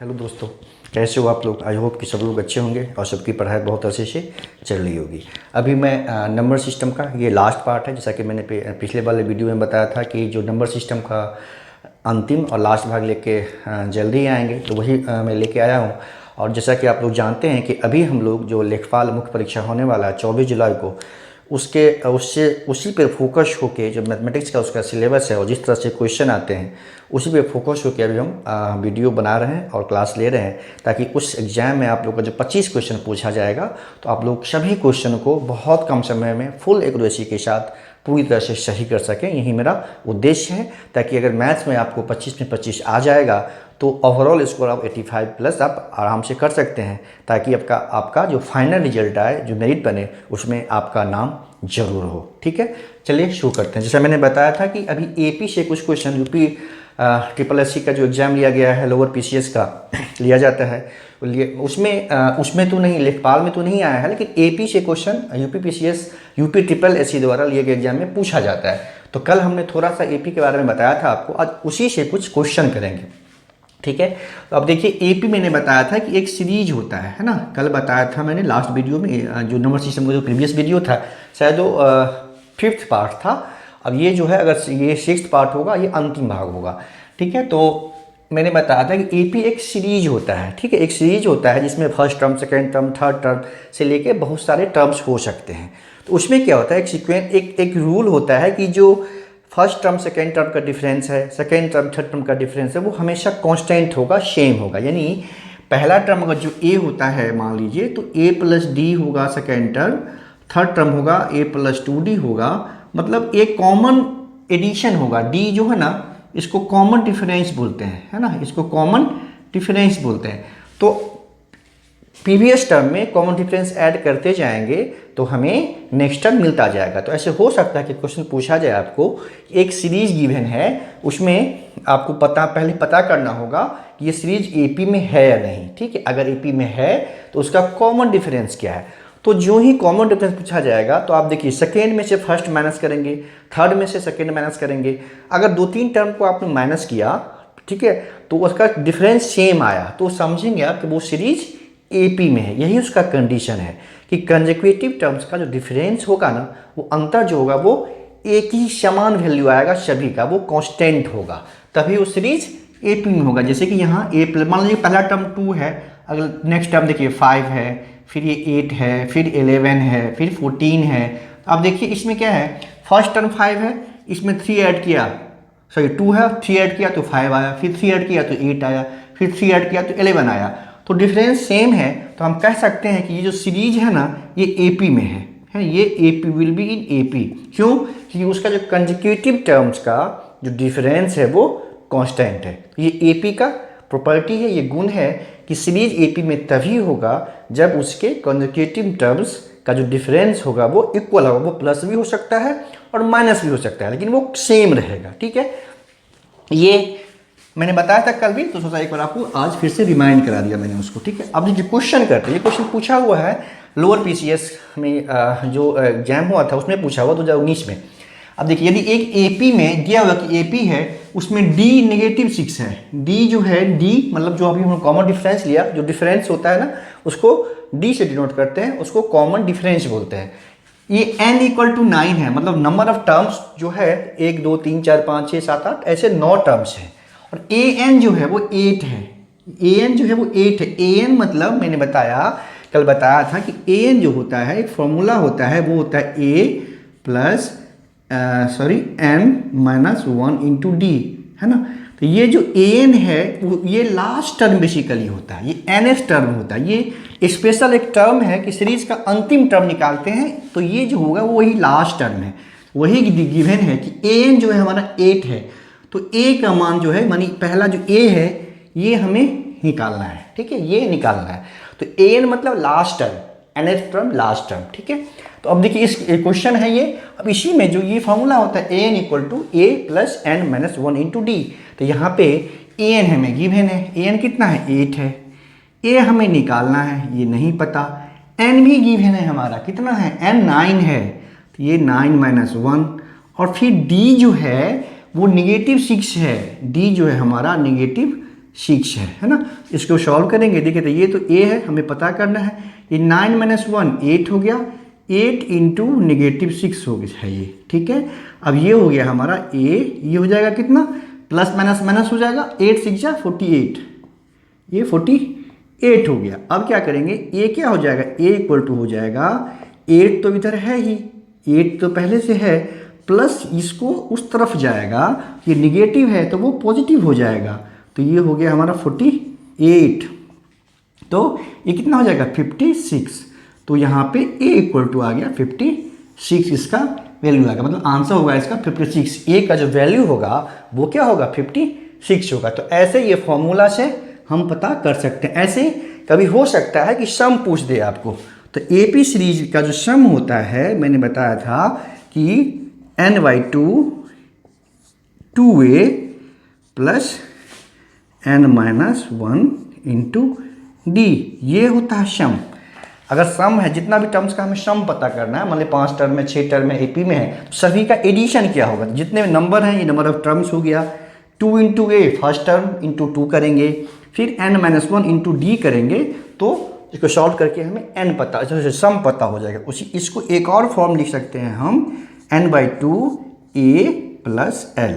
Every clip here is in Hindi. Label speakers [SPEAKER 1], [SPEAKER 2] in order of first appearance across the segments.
[SPEAKER 1] हेलो दोस्तों, कैसे हो आप लोग। आई होप कि सब लोग अच्छे होंगे और सबकी पढ़ाई बहुत अच्छे से चल रही होगी। अभी मैं नंबर सिस्टम का ये लास्ट पार्ट है, जैसा कि मैंने पिछले वाले वीडियो में बताया था कि जो नंबर सिस्टम का अंतिम और लास्ट भाग लेके जल्दी आएंगे, तो वही मैं लेके आया हूँ। और जैसा कि आप लोग जानते हैं कि अभी हम लोग जो लेखपाल मुख्य परीक्षा होने वाला है 24 जुलाई को, उसी पे फोकस होके जो मैथमेटिक्स का उसका सिलेबस है और जिस तरह से क्वेश्चन आते हैं उसी पे फोकस होके अभी हम वीडियो बना रहे हैं और क्लास ले रहे हैं, ताकि उस एग्ज़ाम में आप लोग का जो 25 क्वेश्चन पूछा जाएगा तो आप लोग सभी क्वेश्चन को बहुत कम समय में फुल एक्यूरेसी के साथ पूरी तरह से सही कर सकें। यही मेरा उद्देश्य है, ताकि अगर मैथ्स में आपको 25 में 25 आ जाएगा तो ओवरऑल स्कोर आप 85 प्लस आप आराम से कर सकते हैं, ताकि आपका जो फाइनल रिजल्ट आए, जो मेरिट बने, उसमें आपका नाम जरूर हो। ठीक है, चलिए शुरू करते हैं। जैसा मैंने बताया था कि अभी एपी से कुछ क्वेश्चन, यूपी ट्रिपल एससी का जो एग्ज़ाम लिया गया है, लोअर पीसीएस का लिया जाता है, उसमें तो नहीं, लेखपाल में तो नहीं आया है, लेकिन एपी से question UP PCS, UP triple SC द्वारा लिए गए एग्जाम में पूछा जाता है। तो कल हमने थोड़ा सा एपी के बारे में बताया था आपको, आज उसी से कुछ क्वेश्चन करेंगे। ठीक है, तो अब देखिए एपी मैंने बताया था कि एक सीरीज होता है ना, कल बताया था मैंने लास्ट वीडियो में। जो नंबर सिस्टम का जो प्रीवियस वीडियो था शायद वो 5th पार्ट था। अब ये जो है, अगर ये 6th पार्ट होगा, ये अंतिम भाग होगा। ठीक है, तो मैंने बताया था कि एपी एक सीरीज होता है। ठीक है, एक सीरीज होता है जिसमें first term, second term, third term से लेके बहुत सारे टर्म्स हो सकते हैं। तो उसमें क्या होता है, एक सीक्वेंस, एक रूल होता है कि जो फर्स्ट टर्म सेकेंड टर्म का डिफरेंस है, सेकेंड टर्म थर्ड टर्म का डिफरेंस है, वो हमेशा कांस्टेंट होगा, सेम होगा। यानी पहला टर्म अगर जो ए होता है मान लीजिए, तो ए प्लस डी होगा सेकेंड टर्म, थर्ड टर्म होगा ए प्लस 2d होगा, मतलब एक कॉमन एडिशन होगा। डी जो है ना, इसको कॉमन डिफरेंस बोलते हैं, है ना, इसको कॉमन डिफरेंस बोलते हैं। तो प्रीवियस टर्म में कॉमन डिफरेंस ऐड करते जाएंगे तो हमें नेक्स्ट टर्म मिलता जाएगा। तो ऐसे हो सकता है कि क्वेश्चन पूछा जाए आपको, एक सीरीज गिवन है, उसमें आपको पहले पता करना होगा कि ये सीरीज एपी में है या नहीं। ठीक है, अगर एपी में है तो उसका कॉमन डिफरेंस क्या है। तो जो ही कॉमन डिफरेंस पूछा जाएगा तो आप देखिए, सेकेंड में से फर्स्ट माइनस करेंगे, थर्ड में से सेकेंड माइनस करेंगे। अगर 2-3 टर्म को आपने माइनस किया, ठीक है, तो उसका डिफरेंस सेम आया, तो समझेंगे आप कि वो सीरीज एपी में है। यही उसका कंडीशन है कि कंसेक्यूटिव टर्म्स का जो डिफरेंस होगा ना, वो अंतर जो होगा वो एक ही समान वैल्यू आएगा सभी का, वो कांस्टेंट होगा, तभी वो सीरीज एपी में होगा। जैसे कि यहाँ मान लीजिए पहला टर्म 2 है, अगर नेक्स्ट टर्म देखिए 5 है, फिर ये 8 है, फिर 11 है, फिर 14 है। अब देखिए इसमें क्या है, फर्स्ट टर्म 5 है, इसमें 3 ऐड किया, सॉरी 2 है, 3 ऐड किया तो 5 आया, फिर 3 ऐड किया तो 8 आया, फिर 3 ऐड किया तो 11 आया। तो डिफरेंस सेम है, तो हम कह सकते हैं कि ये जो सीरीज है ना, ये एपी में है, ये AP will be in AP. क्यों? क्योंकि उसका जो कंसेक्यूटिव टर्म्स का जो डिफरेंस है वो कांस्टेंट है। ये एपी का प्रॉपर्टी है, ये गुण है कि सीरीज एपी में तभी होगा जब उसके कंसेक्यूटिव टर्म्स का जो डिफरेंस होगा वो इक्वल होगा। वो प्लस भी हो सकता है और माइनस भी हो सकता है, लेकिन वो सेम रहेगा। ठीक है, ये मैंने बताया था कल भी, तो सोचा एक बार आपको आज फिर से रिमाइंड करा दिया मैंने उसको। ठीक है, अब जो क्वेश्चन करते हैं, ये क्वेश्चन पूछा हुआ है लोअर पीसीएस में, जो एग्जाम हुआ था उसमें पूछा हुआ 2019 में। अब देखिए, यदि एक एपी में दिया हुआ कि एपी है, उसमें डी -6 है, डी जो है, डी मतलब जो अभी हम कॉमन डिफरेंस लिया, जो डिफरेंस होता है ना, उसको डी से डिनोट करते हैं, उसको कॉमन डिफरेंस बोलते हैं। ये n = 9 है, मतलब नंबर ऑफ टर्म्स जो है 1 2 3 4 5 6 7 8 ऐसे 9 टर्म्स हैं। और an जो है वो 8 है, an जो है वो 8 है। an मतलब मैंने कल बताया था कि an जो होता है, एक फॉर्मूला होता है, वो होता है a plus n-1 into D, है ना। तो ये जो an है ये लास्ट टर्म बेसिकली होता है, ये nth टर्म होता है। ये स्पेशल एक टर्म है कि सीरीज का अंतिम टर्म निकालते हैं, तो ये जो होगा वो वही लास्ट टर्म है। वही गिवन है कि an जो है हमारा 8 है, तो a का मान जो है, मानी पहला जो a है ये हमें निकालना है। ठीक है, ये निकालना है। तो an मतलब last term, nth term last term. ठीक है, तो अब देखिए इस क्वेश्चन है ये। अब इसी में जो ये फॉर्मूला होता है an = a plus n-1 into D, तो यहाँ पे an हमें गिवन है, an कितना है, 8 है, a हमें निकालना है, ये नहीं पता, n भी गिवन है हमारा, कितना है, n 9 है, तो ये 9 - 1, और फिर d जो है वो -6 है, d जो है हमारा 6 है ना। इसको सॉल्व करेंगे, देखिए तो ये तो a है, हमें पता करना है। ये 9 - 1 8 हो गया, 8 इंटू -6 हो गया है ये, ठीक है। अब ये हो गया हमारा a, ये हो जाएगा कितना, प्लस माइनस माइनस हो जाएगा, 8 6 जा 48, ये 48 हो गया। अब क्या करेंगे, a क्या हो जाएगा, a इक्वल टू हो जाएगा 8 तो इधर है ही, 8 तो पहले से है, प्लस इसको उस तरफ जाएगा, ये निगेटिव है तो वो पॉजिटिव हो जाएगा, तो ये हो गया हमारा 48। तो ये कितना हो जाएगा 56। तो यहाँ पे a इक्वल टू आ गया 56, इसका वैल्यू आ गया, मतलब आंसर होगा इसका 56। a का जो वैल्यू होगा वो क्या होगा 56 होगा। तो ऐसे ये फॉर्मूला से हम पता कर सकते हैं। ऐसे कभी हो सकता है कि सम पूछ दे आपको, तो AP सीरीज का जो सम होता है मैंने बताया था कि n/2 2a plus n-1 into d, ये होता है सम। अगर सम है, जितना भी टर्म्स का हमें सम पता करना है, मान लीजिए 5 टर्म में 6 टर्म में AP में है, तो सभी का एडिशन क्या होगा, जितने नंबर हैं ये नंबर ऑफ टर्म्स हो गया, 2 into a first term into 2 करेंगे, फिर n-1 इंटू d करेंगे, तो इसको सॉल्व करके हमें n पता, सम पता हो जाएगा। उसी इसको एक और फॉर्म लिख सकते हैं हम, n/2 a plus l,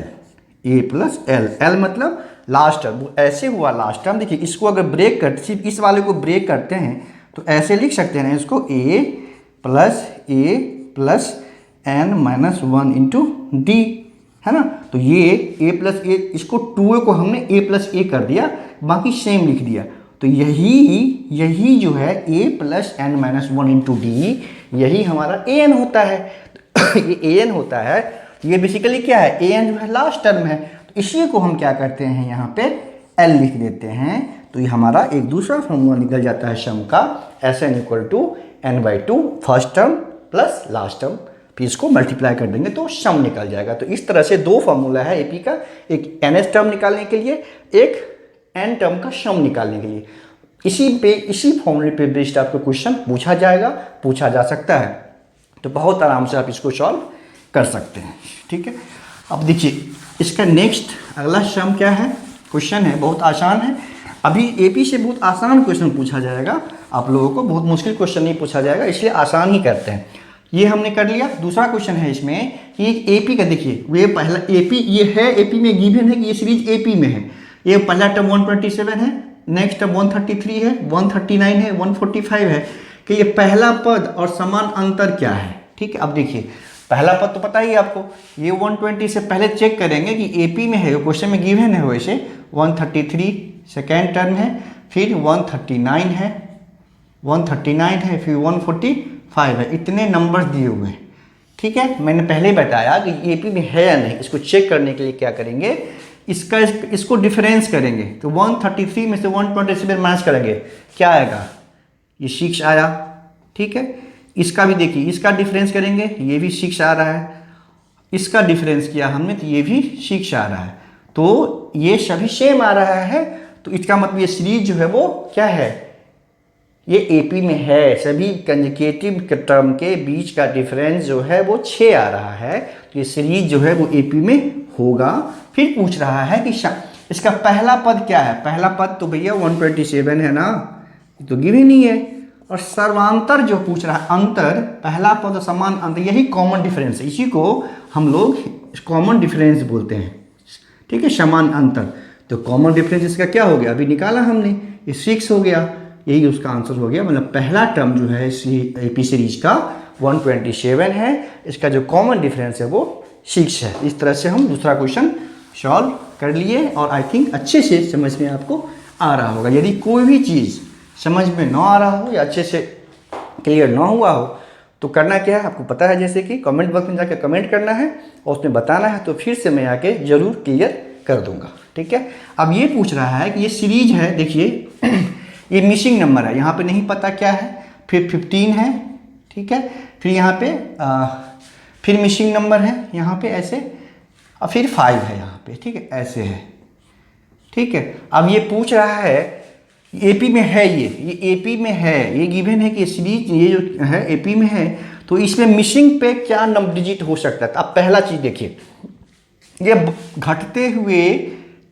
[SPEAKER 1] a plus l मतलब लास्ट टर्म, ऐसे हुआ लास्ट टर्म। देखिए इसको अगर ब्रेक करते, सिर्फ इस वाले को ब्रेक करते हैं तो ऐसे लिख सकते हैं इसको, a plus n-1 into d, है ना। तो ये a प्लस a, इसको 2a को हमने a प्लस a कर दिया, बाकी सेम लिख दिया। तो यही जो है a plus n-1 into d, यही हमारा an होता है। ये an होता है, ये बेसिकली क्या है, an जो है लास्ट टर्म है, तो इसी को हम क्या करते हैं यहाँ पे l लिख देते हैं। तो ये हमारा एक दूसरा फॉर्मूला निकल जाता है सम का, Sn equal to n/2 first term plus last term, फिर इसको मल्टीप्लाई कर देंगे तो सम निकल जाएगा। तो इस तरह से दो फॉर्मूला है AP का, एक nth टर्म निकालने के लिए, एक n टर्म का सम निकालने के लिए। इसी फॉर्मूले पे बेस्ड आपको क्वेश्चन पूछा जा सकता है, तो बहुत आराम से आप इसको सॉल्व कर सकते हैं, ठीक है। अब देखिए इसका नेक्स्ट अगला सम क्या है, क्वेश्चन है बहुत आसान है। अभी AP से बहुत आसान क्वेश्चन पूछा जाएगा, आप लोगों को बहुत मुश्किल क्वेश्चन नहीं पूछा जाएगा, इसलिए आसान ही करते हैं। ये हमने कर लिया। दूसरा क्वेश्चन है इसमें कि AP का, देखिए ये पहला AP, ये है AP में गिवन है कि ये सीरीज AP में है। ये पहला टर्म 127 है, नेक्स्ट टर्म 133 है, 139 है, 145 है, कि ये पहला पद और समान अंतर क्या है, ठीक है। अब देखिए पहला पद तो पता ही है आपको, ये 120 से पहले चेक करेंगे कि AP में है, क्वेश्चन में गिवन है वैसे 133 सेकेंड टर्म है, फिर 139 है, 139 है, फिर 145 है, इतने नंबर दिए हुए हैं, ठीक है। मैंने पहले ही बताया कि AP में है या नहीं, इसको चेक करने के लिए क्या करेंगे, इसको डिफरेंस करेंगे। तो 133 में से 127 माइनस करेंगे, क्या आएगा, ये 6 आया, ठीक है। इसका भी देखिए, इसका डिफरेंस करेंगे, ये भी 6 आ रहा है, इसका डिफरेंस किया हमने तो ये भी 6 आ रहा है, तो ये सभी सेम आ रहा है। तो इसका मतलब ये सीरीज जो है वो क्या है, ये AP में है। सभी कंजुगेटिव टर्म के बीच का डिफरेंस जो है वो 6 आ रहा है, तो ये सीरीज जो है वो AP में होगा। फिर पूछ रहा है कि इसका पहला पद क्या है, पहला पद तो भैया 127 है ना, तो गिव ही नहीं है। और सर्वांतर जो पूछ रहा है, अंतर, पहला पद समान अंतर, यही कॉमन डिफरेंस है, इसी को हम लोग कॉमन डिफरेंस बोलते हैं, ठीक है, समान अंतर। तो कॉमन डिफरेंस इसका क्या हो गया, अभी निकाला हमने, ये 6 हो गया, यही उसका आंसर हो गया। मतलब पहला टर्म जो है AP सीरीज का 127 है, इसका जो कॉमन डिफरेंस है वो 6 है। इस तरह से हम दूसरा क्वेश्चन सॉल्व कर लिए, और आई थिंक अच्छे से समझ में आपको आ रहा होगा। यदि कोई भी चीज़ समझ में ना आ रहा हो या अच्छे से क्लियर ना हुआ हो तो करना क्या है आपको पता है, जैसे कि कमेंट बॉक्स में जाकर कमेंट करना है और उसमें बताना है, तो फिर से मैं आके ज़रूर क्लियर कर दूंगा, ठीक है। अब ये पूछ रहा है कि ये सीरीज है, देखिए ये मिसिंग नंबर है, यहाँ पे नहीं पता क्या है, फिर 15 है, ठीक है, फिर यहाँ पे फिर मिसिंग नंबर है यहाँ पे ऐसे, और फिर 5 है यहाँ पे, ठीक है, ऐसे है, ठीक है। अब ये पूछ रहा है AP में है, ये AP में है, ये गिवन है कि सीरीज ये जो है AP में है, तो इसमें मिसिंग पे क्या नंबर डिजिट हो सकता है। अब पहला चीज़ देखिए, ये घटते हुए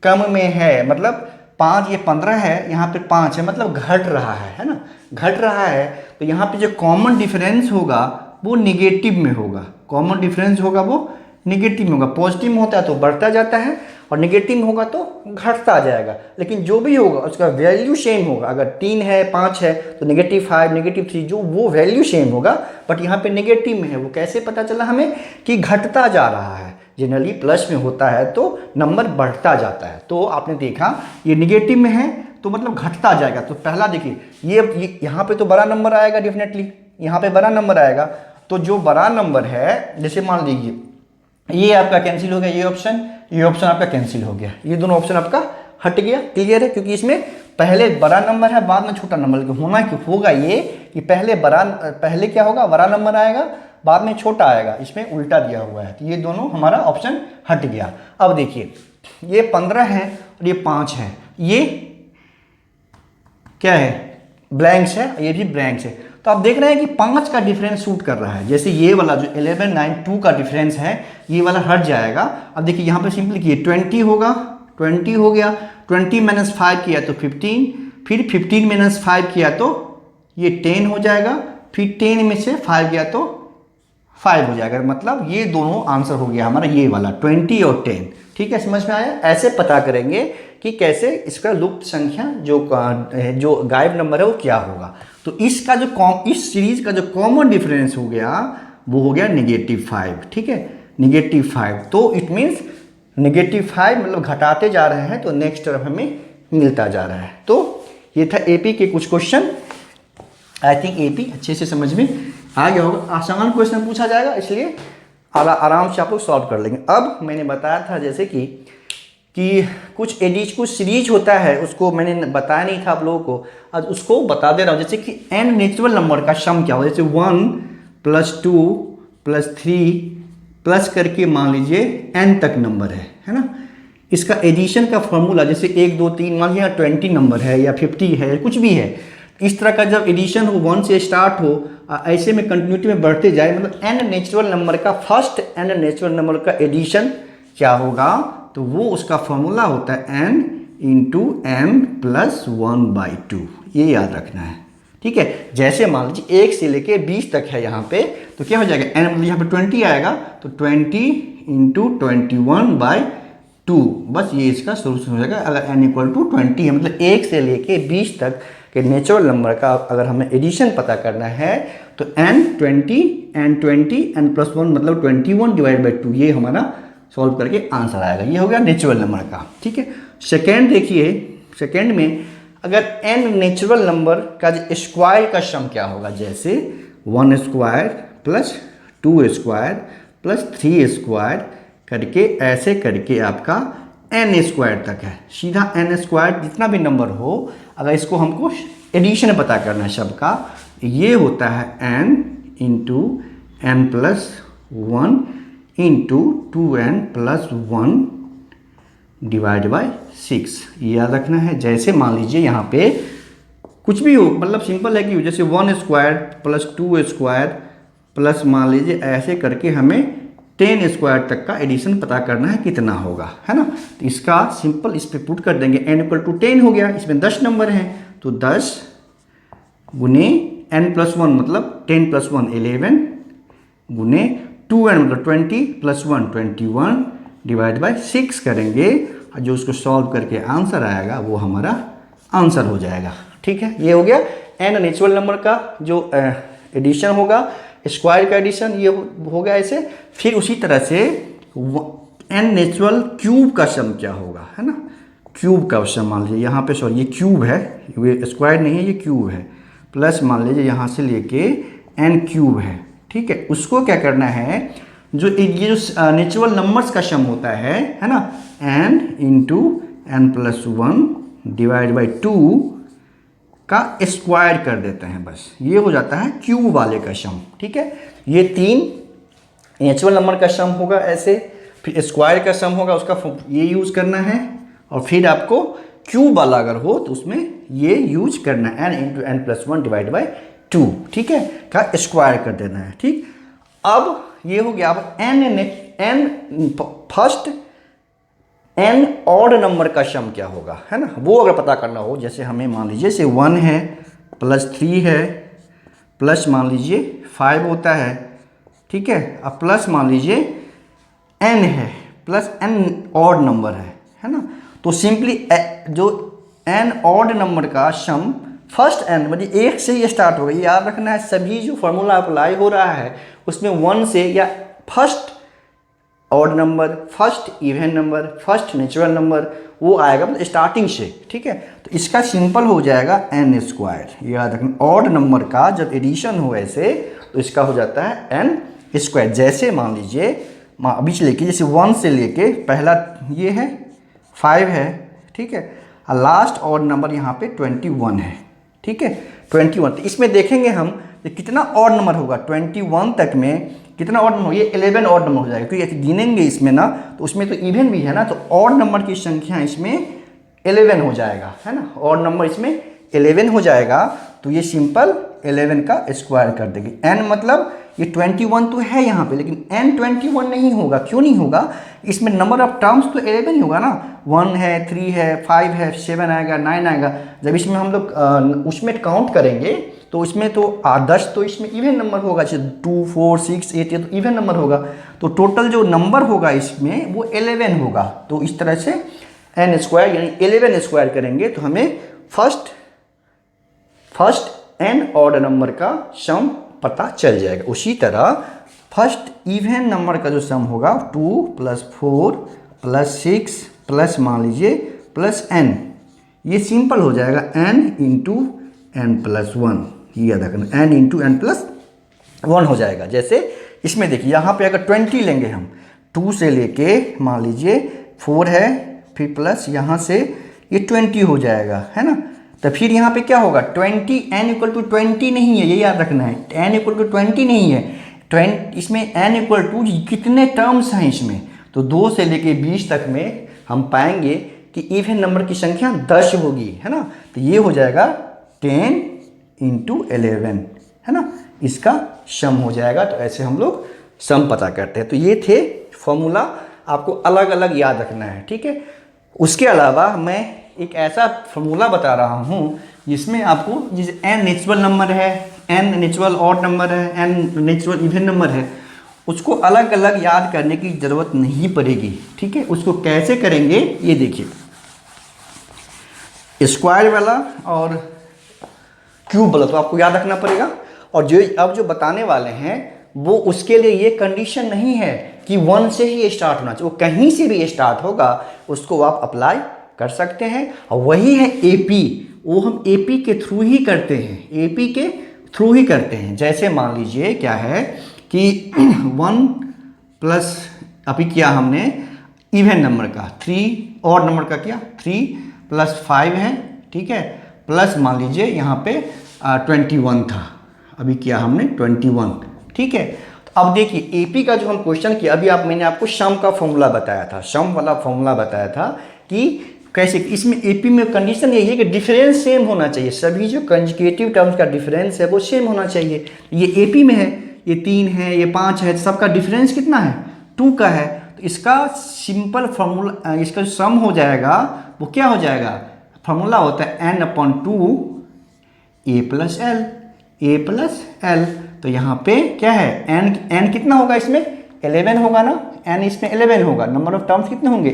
[SPEAKER 1] कम में है, मतलब 5 ये 15 है, यहाँ पे 5 है, मतलब घट रहा है ना, घट रहा है। तो यहाँ पे जो कॉमन डिफरेंस होगा वो निगेटिव में होगा, कॉमन डिफरेंस होगा वो निगेटिव में होगा। पॉजिटिव में होता है तो बढ़ता जाता है और निगेटिव में होगा तो घटता जाएगा। लेकिन जो भी होगा उसका वैल्यू सेम होगा। अगर 3 है 5 है तो -5 -3 जो वो वैल्यू सेम होगा, बट यहाँ पे नेगेटिव में है। वो कैसे पता चला हमें कि घटता जा रहा है। जनरली प्लस में होता है तो नंबर बढ़ता जाता है। तो आपने देखा ये निगेटिव में है तो मतलब घटता जाएगा। तो पहला देखिए ये यहाँ पे तो बड़ा नंबर आएगा, डेफिनेटली यहाँ पे बड़ा नंबर आएगा। तो जो बड़ा नंबर है, जैसे मान लीजिए ये आपका कैंसिल हो गया, ये ऑप्शन आपका कैंसिल हो गया, ये दोनों ऑप्शन आपका हट गया। क्लियर है? क्योंकि इसमें पहले बड़ा नंबर है बाद में छोटा नंबर, होना क्यों होगा ये कि पहले क्या होगा, बड़ा नंबर आएगा बाद में छोटा आएगा, इसमें उल्टा दिया हुआ है। तो ये दोनों हमारा ऑप्शन हट गया। अब देखिए ये 15 है और ये 5 है, ये क्या है, ब्लैंक्स है, ये भी ब्लैंक्स है। तो आप देख रहे हैं कि 5 का डिफरेंस शूट कर रहा है। जैसे ये वाला जो 11 9 2 का डिफरेंस है ये वाला हट जाएगा। अब देखिए यहाँ पे सिंपल किए 20 होगा, 20 हो गया, 20 - 5 किया तो 15, फिर 15 - 5 किया तो ये 10 हो जाएगा, फिर 10 में से 5 गया तो 5 हो जाएगा। मतलब ये दोनों आंसर हो गया हमारा, ये वाला 20 और 10। ठीक है, समझ में आया? ऐसे पता करेंगे कि कैसे इसका लुप्त संख्या जो गायब नंबर है वो क्या होगा। तो इसका जो इस सीरीज का जो कॉमन डिफरेंस हो गया वो हो गया -5। ठीक है, -5। तो इट मीन्स -5 मतलब घटाते जा रहे हैं तो नेक्स्ट टर्म हमें मिलता जा रहा है। तो ये था एपी के कुछ क्वेश्चन। आई थिंक एपी अच्छे से समझ में आ गया होगा। आसान क्वेश्चन पूछा जाएगा इसलिए आराम से आप लोग सॉल्व कर लेंगे। अब मैंने बताया था जैसे कि कुछ सीरीज होता है, उसको मैंने बताया नहीं था आप लोगों को, आज उसको बता दे रहा हूँ। जैसे कि n नेचुरल नंबर का सम क्या होगा, जैसे 1 + 2 + 3 प्लस करके मान लीजिए n तक नंबर है ना। इसका एडिशन का फॉर्मूला जैसे 1 2 3 मान लीजिए 20 नंबर है या 50 है, कुछ भी है, इस तरह का जब एडिशन हो 1 से स्टार्ट हो, ऐसे में कंटिन्यूटी में बढ़ते जाए, मतलब n नेचुरल नंबर का फर्स्ट n नेचुरल नंबर का एडिशन क्या होगा, तो वो उसका फॉर्मूला होता है n × m + 1/2। ये याद रखना है। ठीक है, जैसे मान लीजिए 1 से लेके 20 तक है यहाँ पे, तो क्या हो जाएगा n मतलब यहाँ पे 20 आएगा तो 20 × 21/2। बस ये इसका सोल्यूशन हो जाएगा। अगर n = 20 है मतलब 1 से लेके 20 तक के नेचुरल नंबर का अगर हमें एडिशन पता करना है तो n 20 n + 1 मतलब 21/2, ये हमारा सॉल्व करके आंसर आएगा। ये हो गया नेचुरल नंबर का। ठीक है, सेकेंड देखिए, सेकेंड में अगर n नेचुरल नंबर का स्क्वायर का सम क्या होगा, जैसे 1² + 2² + 3² करके ऐसे करके आपका n² तक है। सीधा n² जितना भी नंबर हो, अगर इसको हमको एडिशन पता करना है सबका, ये होता है n × n + 1 × 2n + 1 / 6। ये याद रखना है। जैसे मान लीजिए यहाँ पे कुछ भी हो, मतलब सिंपल है कि जैसे 1² + 2² प्लस मान लीजिए ऐसे करके हमें 10² तक का एडिशन पता करना है कितना होगा, है ना। तो इसका सिंपल इस पे पुट कर देंगे, n = 10 हो गया, इसमें 10 नंबर हैं तो 10 गुने n + 1 मतलब 10 + 1 11 गुने 2n मतलब 20 + 1 21 / 6 करेंगे, और जो उसको सॉल्व करके आंसर आएगा वो हमारा आंसर हो जाएगा। ठीक है, ये हो गया n नेचुरल नंबर का जो एडिशन होगा, स्क्वायर का एडिशन, ये हो गया ऐसे। फिर उसी तरह से n नेचुरल क्यूब का सम क्या होगा, है ना। क्यूब का सम मान लीजिए यहाँ पे, सॉरी ये क्यूब है, ये स्क्वायर नहीं है, ये क्यूब है, प्लस मान लीजिए यहाँ से लेके n³ है। ठीक है, उसको क्या करना है, जो ये जो नेचुरल नंबर्स का सम होता है ना, n × n + 1 / 2 का स्क्वायर कर देते हैं, बस ये हो जाता है क्यूब वाले का सम। ठीक है, ये 3 नेचुरल नंबर का सम होगा ऐसे, फिर स्क्वायर का सम होगा, उसका ये यूज़ करना है, और फिर आपको क्यूब वाला अगर हो तो उसमें ये यूज करना है n × n + 1 / 2। ठीक है, का स्क्वायर कर देना है। ठीक, अब ये हो गया। अब फर्स्ट n ऑड नंबर का सम क्या होगा, है ना, वो अगर पता करना हो, जैसे हमें मान लीजिए से 1 है प्लस 3 है प्लस मान लीजिए 5 होता है, ठीक है, अब प्लस मान लीजिए n है प्लस n ऑड नंबर है ना, तो सिंपली जो n ऑड नंबर का सम फर्स्ट n मतलब 1 से ही स्टार्ट होगा। ये याद रखना है, सभी जो फॉर्मूला अप्लाई हो रहा है उसमें 1 से या first odd number, first even number, first natural number वो आएगा मतलब स्टार्टिंग से, ठीक है। तो इसका सिंपल हो जाएगा n स्क्वायर। याद रखना, ऑड नंबर का जब एडिशन हो ऐसे तो इसका हो जाता है n स्क्वायर। जैसे मान लीजिए अभी से लेके, जैसे 1 से लेके पहला ये है 5 है, ठीक है, और लास्ट ऑड नंबर यहाँ पे 21 है, ठीक है, 21। तो इसमें देखेंगे हम कितना ऑड नंबर होगा 21 तक में, कितना ऑड नंबर, ये 11 ऑड नंबर हो जाएगा, क्योंकि गिनेंगे इसमें ना तो उसमें तो इवन भी है ना, तो ऑड नंबर की संख्या इसमें 11 हो जाएगा, है ना, ऑड नंबर इसमें 11 हो जाएगा। तो ये सिंपल 11 का स्क्वायर कर देंगे। n मतलब ये 21 तो है यहाँ पे, लेकिन n 21 नहीं होगा। क्यों नहीं होगा, इसमें नंबर ऑफ टर्म्स तो 11 ही होगा ना, 1 है, 3 है, 5 है, 7 आएगा, 9 आएगा। जब इसमें हम लोग उसमें काउंट करेंगे तो इसमें तो 10 तो इसमें इवन नंबर होगा, जैसे 2, 4, 6, 8 ये तो इवन नंबर होगा। तो टोटल जो नंबर होगा इसमें वो 11 होगा। तो इस तरह से n स्क्वायर यानी 11 स्क्वायर करेंगे तो हमें फर्स्ट n ऑड नंबर का सम पता चल जाएगा। उसी तरह फर्स्ट इवन नंबर का जो सम होगा 2 + 4 + 6 प्लस मान लीजिए प्लस n, ये सिंपल हो जाएगा n × n + 1। ये याद रखना, n × n + 1 हो जाएगा। जैसे इसमें देखिए यहाँ पे अगर 20 लेंगे हम, 2 से लेके मान लीजिए 4 है, फिर प्लस यहाँ से ये 20 हो जाएगा, है ना। तो फिर यहाँ पे क्या होगा 20, n = 20 नहीं है, ये याद रखना है, n = 20 नहीं है। 20 इसमें n = कितने टर्म्स हैं इसमें, तो 2 से लेके 20 तक में हम पाएंगे कि इवन नंबर की संख्या 10 होगी, है ना। तो ये हो जाएगा 10 × 11, है ना, इसका सम हो जाएगा। तो ऐसे हम लोग सम पता करते हैं। तो ये थे फॉर्मूला, आपको अलग अलग याद रखना है, ठीक है। उसके अलावा मैं एक ऐसा फॉर्मूला बता रहा हूँ जिसमें आपको, जैसे n नेचुरल नंबर है, n नेचुरल ऑड नंबर है, n नेचुरल इवन नंबर है, उसको अलग अलग याद करने की ज़रूरत नहीं पड़ेगी, ठीक है। उसको कैसे करेंगे ये देखिए, स्क्वायर वाला और क्यूब वाला तो आपको याद रखना पड़ेगा। और जो अब जो बताने वाले हैं वो उसके लिए ये कंडीशन नहीं है कि 1 से ही स्टार्ट होना चाहिए, वो कहीं से भी स्टार्ट होगा उसको आप अप्लाई कर सकते हैं। और वही है एपी, वो हम एपी के थ्रू ही करते हैं, एपी के थ्रू ही करते हैं। जैसे मान लीजिए क्या है कि 1 प्लस अभी किया हमने इवन नंबर का, 3 ऑड नंबर का किया, 3 + 5 है, ठीक है, प्लस मान लीजिए यहाँ पे 21 था, अभी किया हमने 21, ठीक है। तो अब देखिए एपी का जो हम क्वेश्चन किया, अभी मैंने आपको सम का फॉर्मूला बताया था, सम वाला फॉर्मूला बताया था कि कैसे, इसमें एपी में कंडीशन यही है कि डिफरेंस सेम होना चाहिए, सभी जो कंजुगेटिव टर्म्स का डिफरेंस है वो सेम होना चाहिए। ये एपी में है, ये 3 है, ये 5 है, सबका डिफरेंस कितना है 2 का है। तो इसका सिंपल फॉर्मूला, इसका जो सम हो जाएगा वो क्या हो जाएगा, फॉर्मूला होता है n/2 a + l। तो यहाँ पे क्या है n कितना होगा, इसमें 11 होगा ना, n इसमें 11 होगा, नंबर ऑफ टर्म्स कितने होंगे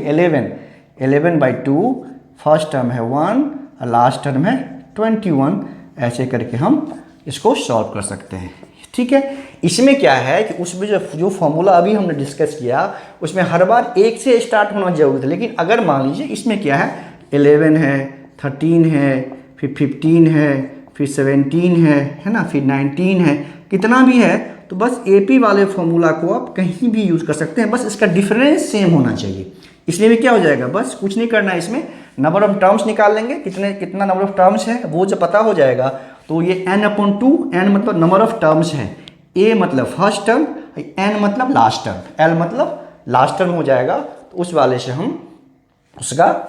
[SPEAKER 1] 11/2, फर्स्ट टर्म है 1 और लास्ट टर्म है 21। ऐसे करके हम इसको सॉल्व कर सकते हैं, ठीक है। इसमें क्या है कि उसमें जो फॉर्मूला अभी हमने डिस्कस किया उसमें हर बार 1 से स्टार्ट होना जरूरी था। लेकिन अगर मान लीजिए इसमें क्या है 11 है, 13 है, फिर 15 है, फिर 17 है ना, फिर 19 है, कितना भी है, तो बस एपी वाले फॉर्मूला को आप कहीं भी यूज़ कर सकते हैं, बस इसका डिफरेंस सेम होना चाहिए। इसलिए भी क्या हो जाएगा, बस कुछ नहीं करना है, इसमें नंबर ऑफ टर्म्स निकाल लेंगे, कितना नंबर ऑफ टर्म्स है वो जब पता हो जाएगा तो ये n/2, n मतलब नंबर ऑफ टर्म्स है, a मतलब फर्स्ट टर्म, n मतलब लास्ट टर्म, l मतलब लास्ट टर्म हो जाएगा। तो उस वाले से हम उसका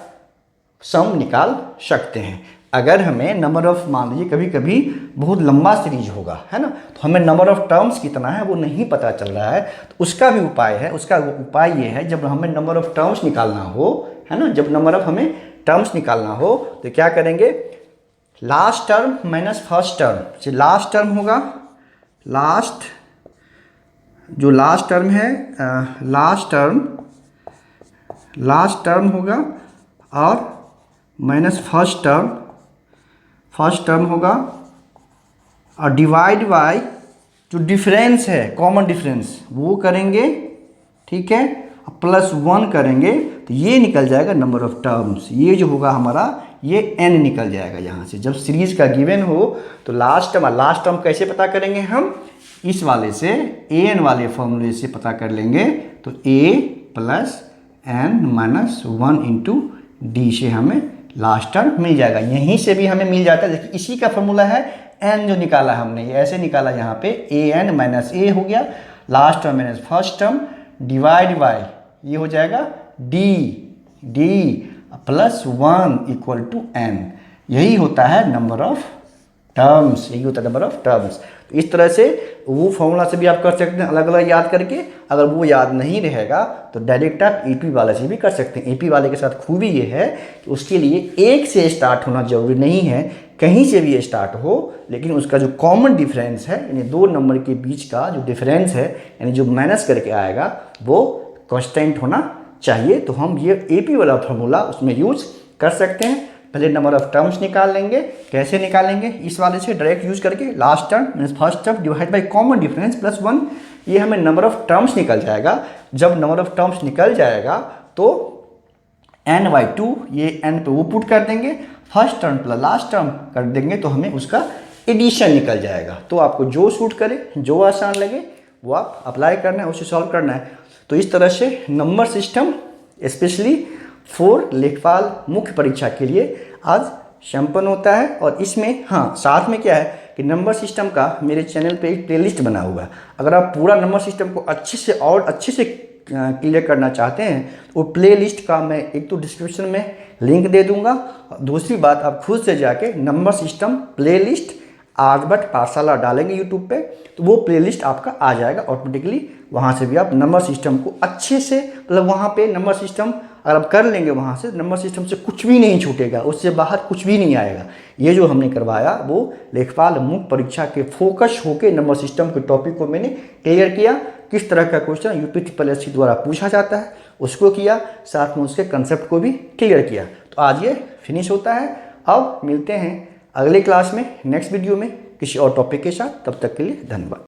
[SPEAKER 1] सम निकाल सकते हैं। अगर हमें नंबर ऑफ, मान लीजिए कभी कभी बहुत लंबा सीरीज होगा, है ना, तो हमें नंबर ऑफ टर्म्स कितना है वो नहीं पता चल रहा है, तो उसका भी उपाय है। उसका उपाय ये है, जब हमें नंबर ऑफ टर्म्स निकालना हो, है ना। जब नंबर ऑफ हमें टर्म्स निकालना हो तो क्या करेंगे, last term minus first term. Last term होगा, जो लास्ट टर्म है, लास्ट टर्म होगा और माइनस फर्स्ट टर्म होगा और डिवाइड बाय जो डिफरेंस है, कॉमन डिफरेंस वो करेंगे, ठीक है, प्लस 1 करेंगे तो ये निकल जाएगा नंबर ऑफ टर्म्स। ये जो होगा हमारा ये n निकल जाएगा यहाँ से। जब सीरीज का गिवन हो तो लास्ट टर्म कैसे पता करेंगे हम, इस वाले से an वाले फॉर्मूले से पता कर लेंगे। तो a plus n minus 1 into D से हमें लास्ट टर्म मिल जाएगा। यहीं से भी हमें मिल जाता है, देखिए इसी का फॉर्मूला है n जो निकाला हमने, ये ऐसे निकाला यहाँ पे an माइनस a हो गया, last term minus first term divide by ये हो जाएगा D plus 1 equal to n। यही होता है नंबर ऑफ टर्म्स, यही होता है नंबर ऑफ टर्म्स। तो इस तरह से वो फॉर्मूला से भी आप कर सकते हैं अलग अलग याद करके। अगर वो याद नहीं रहेगा तो डायरेक्ट आप एपी वाले से भी कर सकते हैं। एपी वाले के साथ खूबी ये है कि उसके लिए एक से स्टार्ट होना जरूरी नहीं है, कहीं से भी स्टार्ट हो, लेकिन उसका जो कॉमन डिफरेंस है यानी दो नंबर के बीच का जो डिफरेंस है यानी जो माइनस करके आएगा वो कांस्टेंट होना चाहिए। तो हम ये एपी वाला फॉर्मूला उसमें यूज कर सकते हैं। पहले नंबर ऑफ टर्म्स निकाल लेंगे, कैसे निकालेंगे, इस वाले से डायरेक्ट यूज करके last term means first term divide by common difference plus 1, ये हमें नंबर ऑफ टर्म्स निकल जाएगा। जब नंबर ऑफ टर्म्स निकल जाएगा तो n/2 ये n पे वो पुट कर देंगे, first term plus last term कर देंगे तो हमें उसका एडिशन निकल जाएगा। तो आपको जो सूट करे, जो आसान लगे वो आप अप्लाई करना है, उसे सॉल्व करना है। तो इस तरह से नंबर सिस्टम स्पेशली फॉर लेखपाल मुख्य परीक्षा के लिए आज संपन्न होता है। और इसमें हाँ साथ में क्या है कि नंबर सिस्टम का मेरे चैनल पे एक प्लेलिस्ट बना हुआ है। अगर आप पूरा नंबर सिस्टम को अच्छे से क्लियर करना चाहते हैं तो वो प्लेलिस्ट का मैं एक तो डिस्क्रिप्शन में लिंक दे दूंगा। दूसरी बात, आप खुद से जाके नंबर सिस्टम प्लेलिस्ट आर्यभट्ट पाठशाला डालेंगे यूट्यूब पे तो वो प्लेलिस्ट आपका आ जाएगा ऑटोमेटिकली। वहाँ से भी आप नंबर सिस्टम को अच्छे से, मतलब वहाँ पे नंबर सिस्टम अगर आप कर लेंगे वहाँ से, नंबर सिस्टम से कुछ भी नहीं छूटेगा, उससे बाहर कुछ भी नहीं आएगा। ये जो हमने करवाया वो लेखपाल मुख्य परीक्षा के फोकस होके नंबर सिस्टम के टॉपिक को मैंने क्लियर किया। किस तरह का क्वेश्चन UPSSC द्वारा पूछा जाता है उसको किया, साथ में उसके कंसेप्ट को भी क्लियर किया। तो आज ये फिनिश होता है। अब मिलते हैं अगले क्लास में, नेक्स्ट वीडियो में किसी और टॉपिक के साथ। तब तक के लिए धन्यवाद।